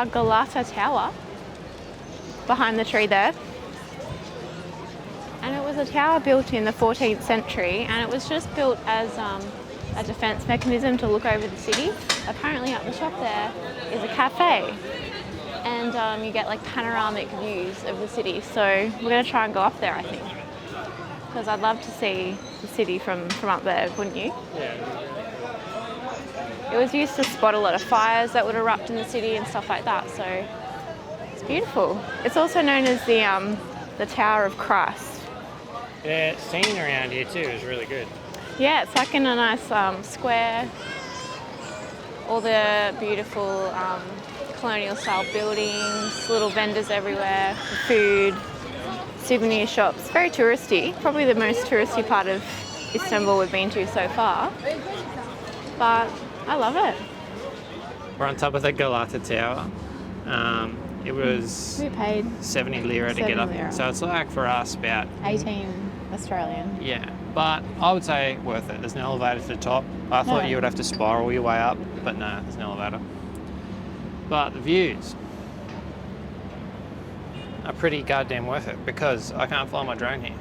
our Galata Tower behind the tree there. And it was a tower built in the 14th century, and it was just built as a defence mechanism to look over the city. Apparently up the top there is a cafe, and you get like panoramic views of the city. So we're going to try and go up there, I think, because I'd love to see the city from up there, wouldn't you? Yeah. It was used to spot a lot of fires that would erupt in the city and stuff like that, so it's beautiful. It's also known as the Tower of Christ. Yeah, scene around here too is really good. Yeah, it's like in a nice square. All the beautiful colonial style buildings, little vendors everywhere for food, souvenir shops. Very touristy, probably the most touristy part of Istanbul we've been to so far. But I love it. We're on top of the Galata Tower. It was We paid 70 lira to get up. lira. So it's like for us about 18 Australian. yeah. But I would say worth it. There's an elevator to the top. I thought you would have to spiral your way up, but no, there's an elevator. But the views are pretty goddamn worth it because I can't fly my drone here.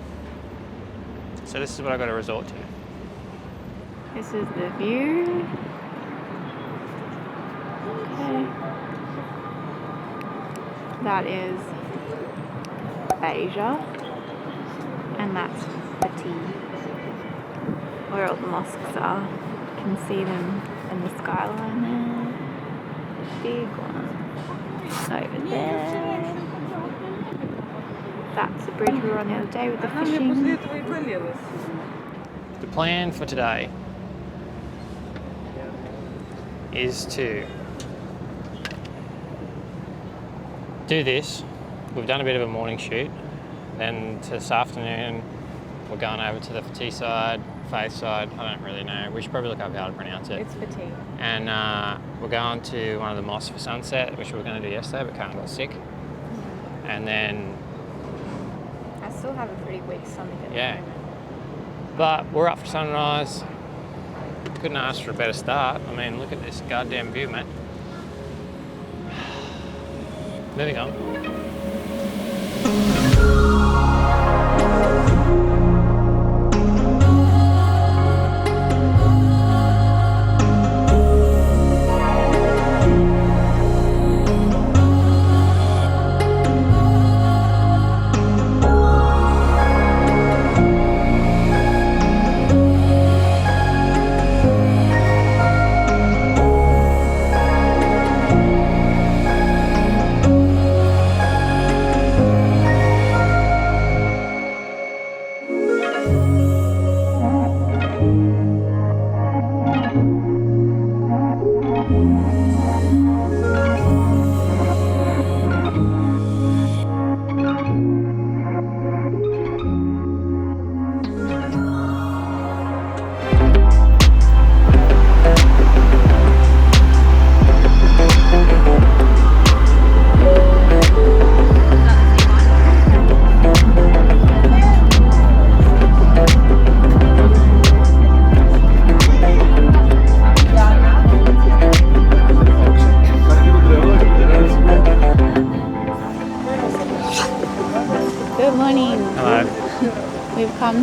So this is what I got to resort to. This is the view. Okay. That is Asia, and that's Petit, where all the mosques are. You can see them in the skyline there. Big one over there. That's the bridge we were on the other day with the fishing. The plan for today is to do this. We've done a bit of a morning shoot. Then this afternoon, we're going over to the Fatih side, Faith side. I don't really know. We should probably look up how to pronounce it. It's Petit. And we're going to one of the mosques for sunset, which we were going to do yesterday, but Karen got sick. And then, I still have a pretty weak stomach at the moment. But we're up for sunrise. Couldn't ask for a better start. I mean, look at this goddamn view, mate. Moving on.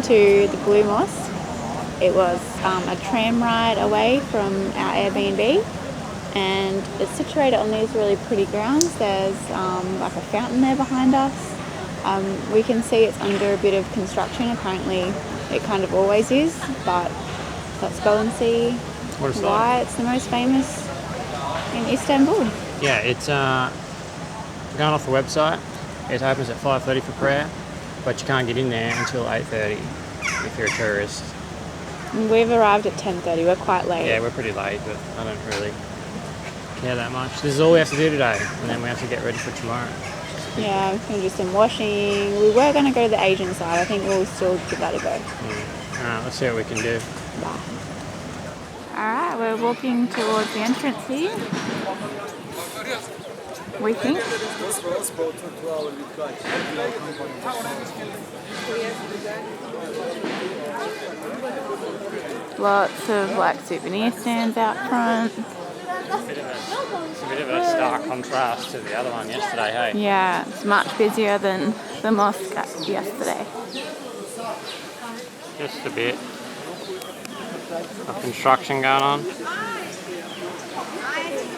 To the Blue Mosque. It was a tram ride away from our Airbnb, and it's situated on these really pretty grounds. There's like a fountain there behind us. We can see it's under a bit of construction. Apparently it kind of always is, but let's go and see why it's the most famous in Istanbul. Yeah, it's going off the website. It opens at 5:30 for prayer, but you can't get in there until 8:30 if you're a tourist. We've arrived at 10:30. We're quite late. Yeah, we're pretty late, but I don't really care that much. This is all we have to do today, and then we have to get ready for tomorrow. Yeah, we're going to do some washing. We were going to go to the Asian side. I think we'll still give that a go. Alright, let's see what we can do. Bye. Alright, we're walking towards the entrance here. We think. Lots of like souvenir stands out front. a bit of a stark contrast to the other one yesterday, hey? Yeah, it's much busier than the mosque yesterday. Just a bit of construction going on.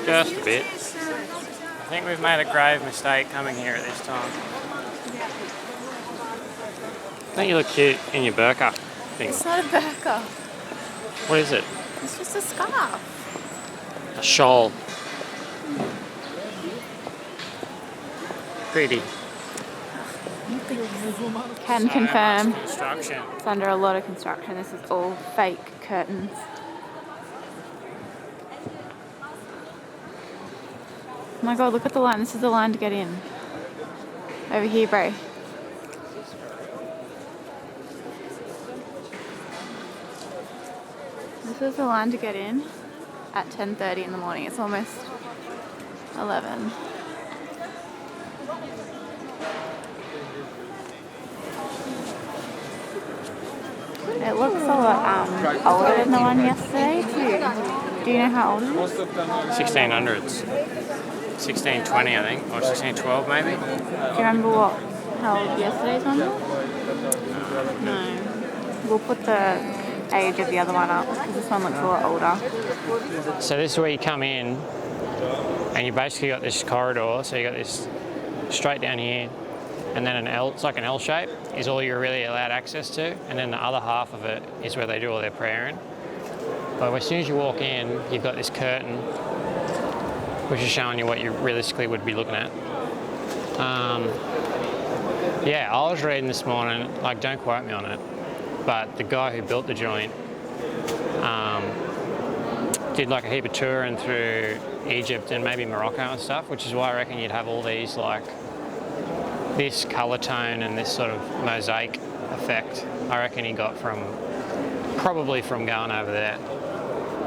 Just a bit. I think we've made a grave mistake coming here at this time. I think you look cute in your burqa thing. It's not a burqa. What is it? It's just a scarf. A shawl. Pretty. Can confirm. Construction. It's under a lot of construction. This is all fake curtains. Oh my god, look at the line. This is the line to get in. Over here, Bray. This is the line to get in at 10:30 in the morning. It's almost 11. It looks a lot older than the one yesterday too. Do you know how old it is? 1600s. 1620, I think, or 1612 maybe. Do you remember how old yesterday's one was? No. We'll put the age of the other one up because this one looks a lot older. So this is where you come in and you basically got this corridor, so you got this straight down here, and then an L, it's like an L shape, is all you're really allowed access to, and then the other half of it is where they do all their prayer in. But as soon as you walk in, you've got this curtain which is showing you what you realistically would be looking at. Yeah, I was reading this morning, like, don't quote me on it, but the guy who built the joint did like a heap of touring through Egypt and maybe Morocco and stuff, which is why I reckon you'd have all these, like, this colour tone and this sort of mosaic effect. I reckon he got probably from going over there.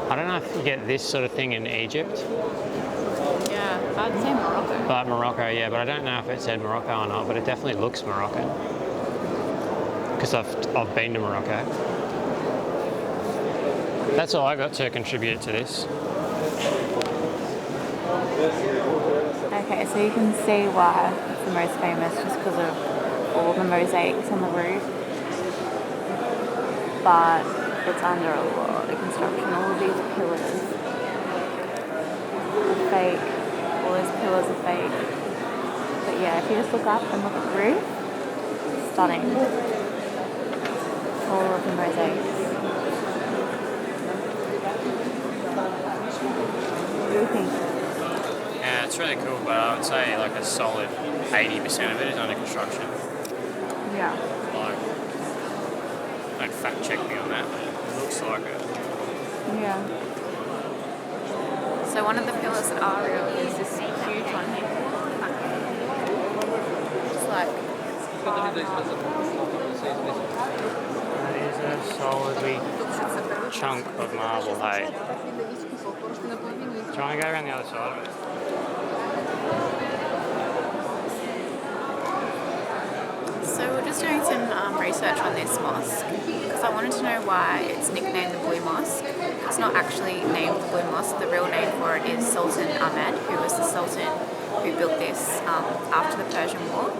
I don't know if you get this sort of thing in Egypt. Yeah, I'd say Morocco. But Morocco, yeah, but I don't know if it said Morocco or not, but it definitely looks Moroccan. Because I've been to Morocco. That's all I got to contribute to this. Okay, so you can see why it's the most famous, just because of all the mosaics on the roof. But it's under a lot of construction. All of these pillars are fake. All those pillars are fake. But yeah, if you just look up and look at the roof, stunning. All of the mosaics. What do you think? Yeah, it's really cool, but I would say like a solid 80% of it is under construction. Yeah. Like, don't fact check me on that, but it looks like it. Yeah. So one of the pillars that are real is this huge one here. It's like... That is a solidly chunk of marble, hey. Try and go around the other side of it. So we're just doing some research on this mosque because I wanted to know why it's nicknamed the Blue Mosque. It's not actually named the Blue Mosque. The real name for it is Sultan Ahmed, who was the Sultan who built this after the Persian War.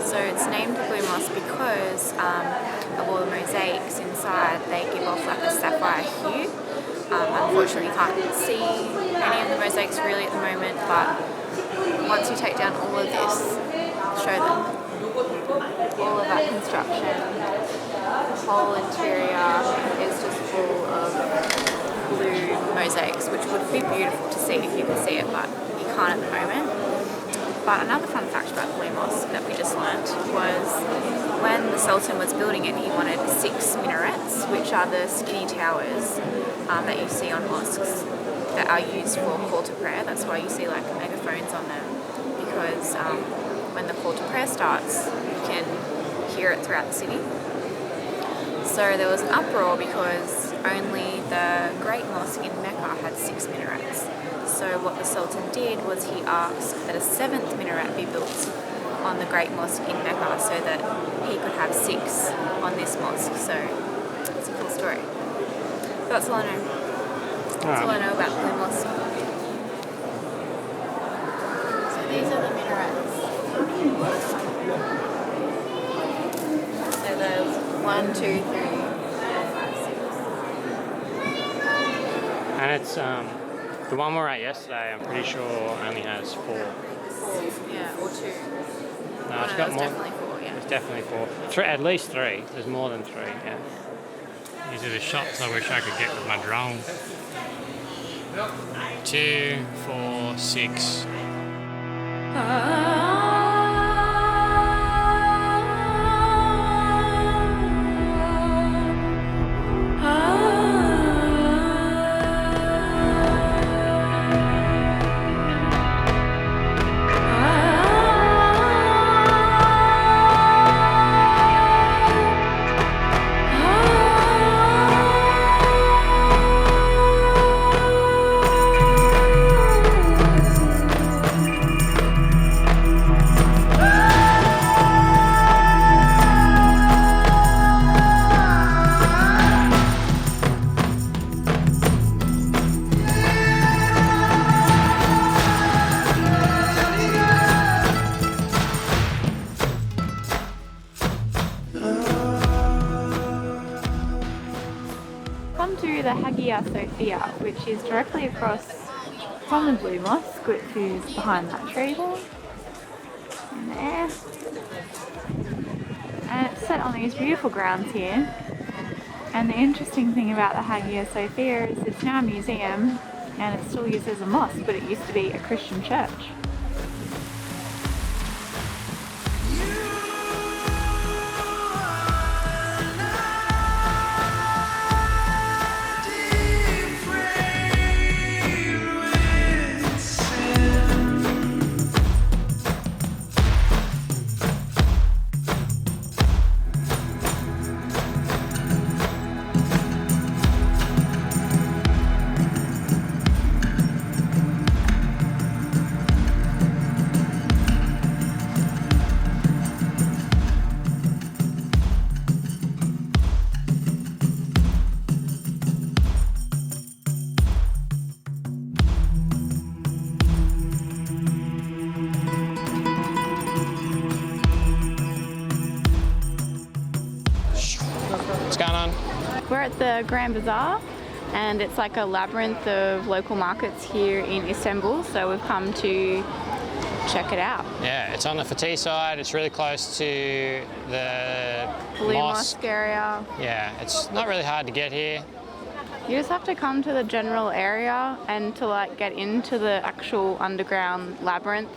So it's named the Blue Mosque because of all the mosaics inside. They give off like a sapphire hue. Unfortunately, you can't see any of the mosaics really at the moment, but once you take down all of this, show them all of that construction. The whole interior is just full of blue mosaics, which would be beautiful to see if you could see it, but you can't at the moment. But another fun fact about the Blue Mosque that we just learnt was when the Sultan was building it, he wanted 6 minarets, which are the skinny towers that you see on mosques that are used for call to prayer. That's why you see like megaphones on them, because when the call to prayer starts, you can hear it throughout the city. So there was an uproar because only the Great Mosque in Mecca had 6 minarets. So what the Sultan did was he asked that a 7th minaret be built on the Great Mosque in Mecca so that he could have 6 on this mosque. So it's a cool story. That's all I know. That's all I know about the Blue Mosque. these are the minarets. So there's 1, 2, 3, 4, 5, 6. And it's the one we were at yesterday. I'm pretty sure only has 4. Yeah, or 2. No, it's got more. Definitely 4. Yeah. It's definitely 4. 3, at least 3. There's more than 3. Yeah. These are the shots I wish I could get with my drone. 2, 4, 6. Come to the Hagia Sophia, which is directly across from the Blue Mosque, which is behind that tree there. And there. And it's set on these beautiful grounds here. And the interesting thing about the Hagia Sophia is it's now a museum and it's still used as a mosque, but it used to be a Christian church. What's going on? We're at the Grand Bazaar and it's like a labyrinth of local markets here in Istanbul, so we've come to check it out. Yeah, it's on the Fatih side. It's really close to the Blue mosque. Mosque area. Yeah, it's not really hard to get here. You just have to come to the general area, and to like get into the actual underground labyrinth,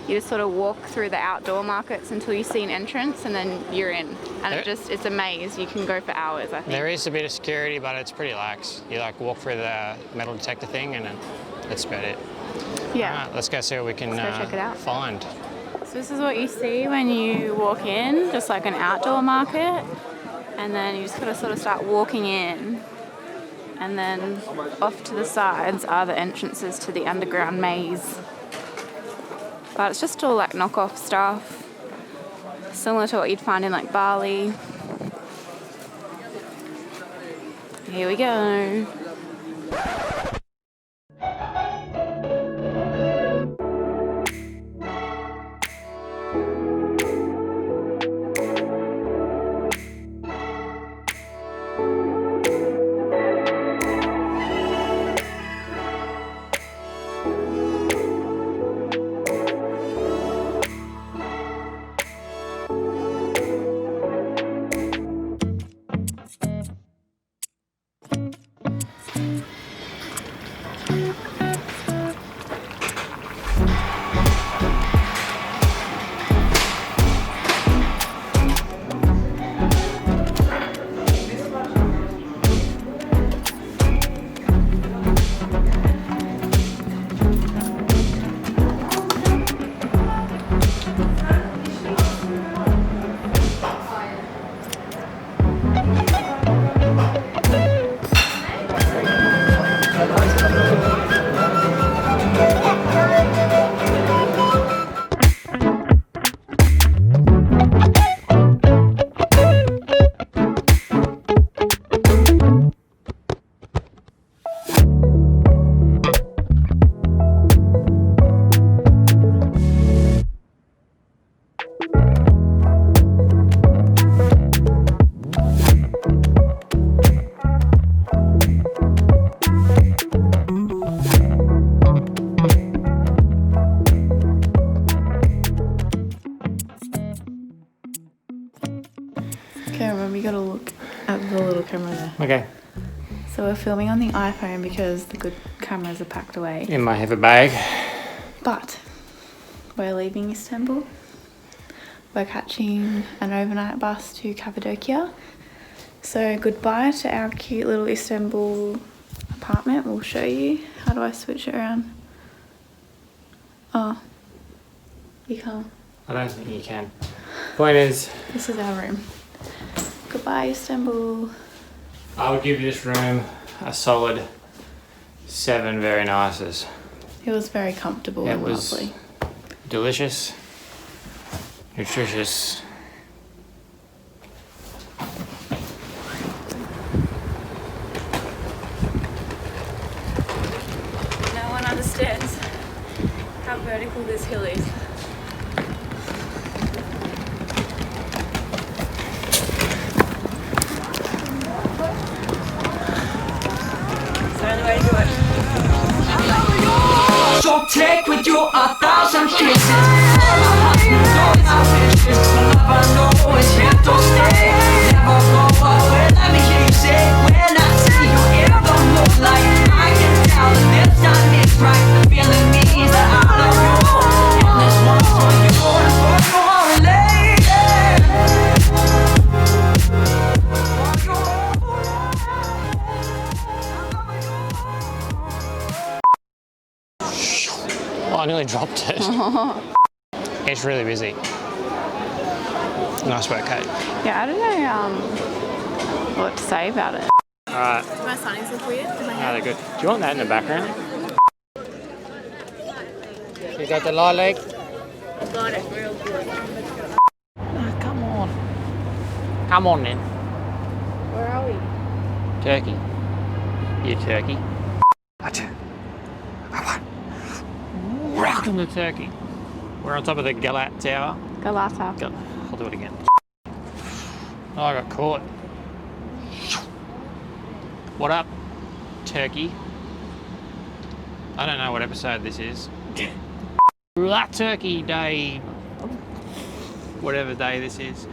you just sort of walk through the outdoor markets until you see an entrance and then you're in. And it's a maze. You can go for hours, I think. There is a bit of security, but it's pretty lax. You like walk through the metal detector thing and then that's about it. Yeah. All right, let's go see what we can check it out. find. So this is what you see when you walk in, just like an outdoor market. And then you just gotta sort of start walking in. And then off to the sides are the entrances to the underground maze. But it's just all like knockoff stuff, similar to what you'd find in like Bali. Here we go. Okay, remember you gotta look at the little camera there. Okay. So we're filming on the iPhone because the good cameras are packed away. In my heavy bag. But we're leaving Istanbul. We're catching an overnight bus to Cappadocia. So goodbye to our cute little Istanbul apartment. We'll show you. How do I switch it around? Oh, you can't. I don't think you can. Point is, This is our room. Goodbye, Istanbul. I would give this room a solid 7 very nices. It was very comfortable and lovely. Delicious, nutritious. No one understands how vertical this hill is. It's the only way to do it. So take with you 1,000 kisses. All my heart knows my wishes. Love I know is here to stay. Never go away. Let me hear you say when I see you in the moonlight. I can tell that this time is right. The feeling means that I love you. And this one's for you and for your lady. Oh, I nearly dropped it. It's really busy. Nice work, Cait. Yeah, I don't know what to say about it. Alright, My sunnies look weird. they're good. Do you want that in the background? You got the lilac? Got it real good. Oh, come on. Come on then. Where are we? Turkey. You turkey. Welcome to Turkey. We're on top of the Galata Tower. Galata. I'll do it again. Oh, I got caught. What up, Turkey? I don't know what episode this is. That Turkey Day. Whatever day this is.